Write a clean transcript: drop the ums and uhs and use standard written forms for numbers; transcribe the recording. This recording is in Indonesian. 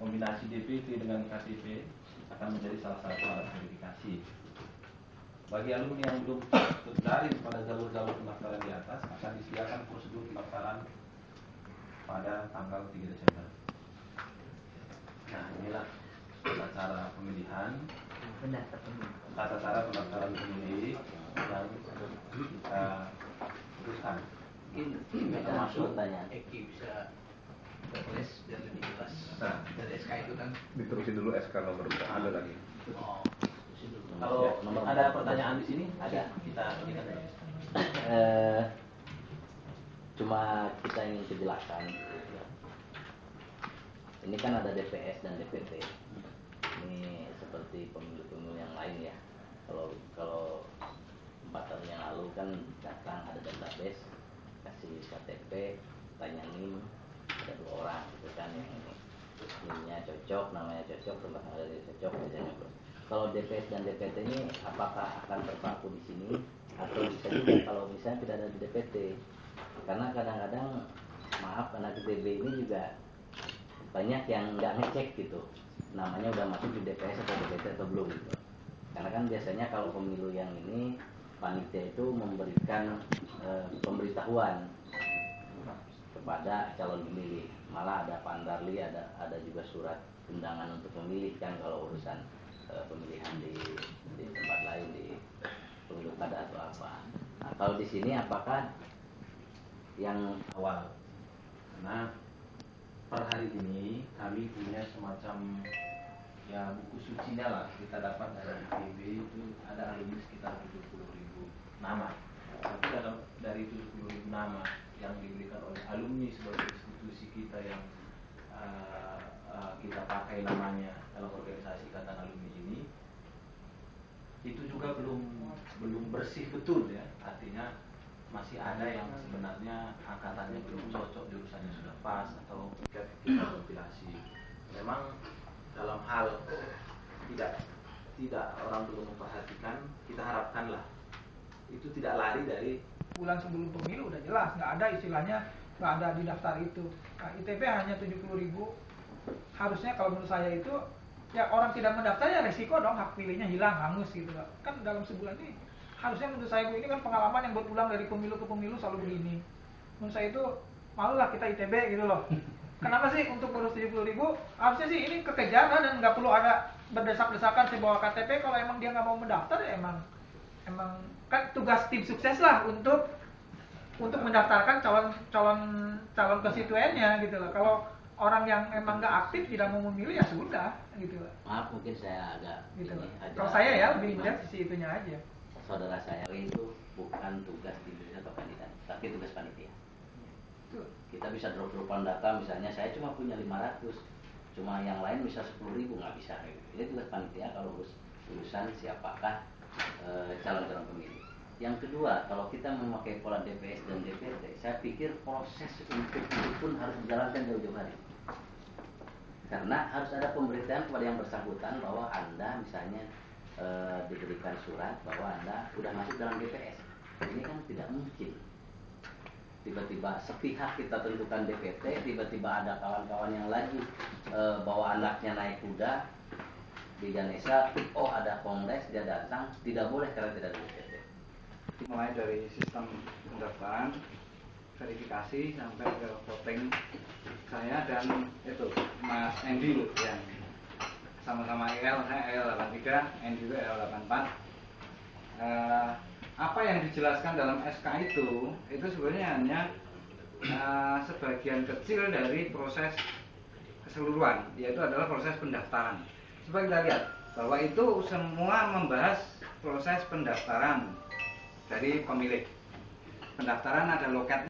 kombinasi DPT dengan KTP akan menjadi salah satu alat verifikasi. Bagi alumni yang belum terjaring pada jalur-jalur pendaftaran di atas, akan disediakan prosedur pendaftaran pada tanggal 3 Desember. Nah, inilah tata cara pemilihan, tata cara pendaftaran pemilih yang kita putuskan. Mungkin termasuk Eki bisa tulis biar lebih jelas. Nah, dari SK itu kan diterusin dulu SK nomor ada lagi. Kalau ada pertanyaan di sini, ada kita cuma kita ingin kejelasan. Ini kan ada DPS dan DPT. Ini seperti pemilu-pemilu yang lain ya. Kalau 4 tahun yang lalu kan datang ada database, kasih KTP, tanya NIM, ada 2 orang gitu kan yang NIM-nya cocok, namanya cocok, tempat tinggalnya cocok, biasanya cocok. Kalau DPS dan DPT ini apakah akan terpaku di sini atau bisa juga kalau misalnya tidak ada di DPT? Karena kadang-kadang maaf anak DB ini juga banyak yang nggak ngecek gitu, namanya udah masuk di DPS atau DPT atau belum gitu. Karena kan biasanya kalau pemilu yang ini panitia itu memberikan pemberitahuan kepada calon pemilih, malah ada pandarli, ada juga surat undangan untuk memilih kan kalau urusan pemilihan di tempat lain di pemilu kada atau apa. Nah, kalau di sini apakah yang awal? Karena per hari ini kami punya semacam ya buku sucinya lah, kita dapat dari IPB itu ada alumni sekitar 70.000 nama. Tapi dari 70.000 nama yang diberikan oleh alumni sebagai institusi kita yang kita pakai namanya dalam organisasi Ikatan Alumni ini, itu juga belum bersih betul ya. Artinya masih ada yang sebenarnya angkatannya belum cocok, jurusannya sudah pas atau kita kompilasi. Memang dalam hal tidak orang belum memperhatikan, kita harapkanlah itu tidak lari dari bulan sebelum pemilu udah jelas nggak ada istilahnya, nggak ada di daftar itu. Nah, ITP hanya 70.000. Harusnya kalau menurut saya itu ya orang tidak mendaftar ya resiko dong hak pilihnya hilang, hangus gitu loh. Kan dalam sebulan ini harusnya menurut saya ini kan pengalaman yang berulang dari pemilu ke pemilu selalu begini. Menurut saya itu malulah kita ITB gitu loh. Kenapa sih untuk ngurus 70.000? Harusnya sih ini kekejar dan nggak perlu ada berdesak-desakan sih bawa KTP. Kalau emang dia nggak mau mendaftar ya emang kan tugas tim sukses lah untuk mendaftarkan calon konstituennya gitu loh. Kalau orang yang emang nggak aktif tidak mau memilih ya sudah gitu loh. Maaf mungkin saya agak Gitu loh. agak Kalau saya ya lebih melihat sisi itunya aja. Saudara saya itu bukan tugas diri atau kandidat, tapi tugas panitia. Kita bisa drop-dropan data, misalnya saya cuma punya 500, cuma yang lain bisa 10.000, nggak bisa. Ini tugas panitia kalau urusan siapakah calon-calon pemilih. Yang kedua, kalau kita memakai pola DPS dan DPT, saya pikir proses untuk itu pun harus dijalankan jauh-jauh hari. Karena harus ada pemberitaan kepada yang bersangkutan bahwa Anda misalnya diberikan surat bahwa Anda sudah masuk dalam DPS. Ini kan tidak mungkin. Tiba-tiba sepihak kita tentukan DPT, tiba-tiba ada kawan-kawan yang lagi bawa anaknya naik kuda di Ganesha, oh ada kongres dia datang, tidak boleh karena tidak ada DPT. Mulai dari sistem pendaftaran, verifikasi sampai ke voting, saya dan itu Mas Endi yang sama-sama EL, saya EL83, Endi juga EL84. Apa yang dijelaskan dalam SK itu sebenarnya hanya sebagian kecil dari proses keseluruhan, yaitu adalah proses pendaftaran. Coba kita lihat bahwa itu semua membahas proses pendaftaran dari pemilih. Pendaftaran ada loket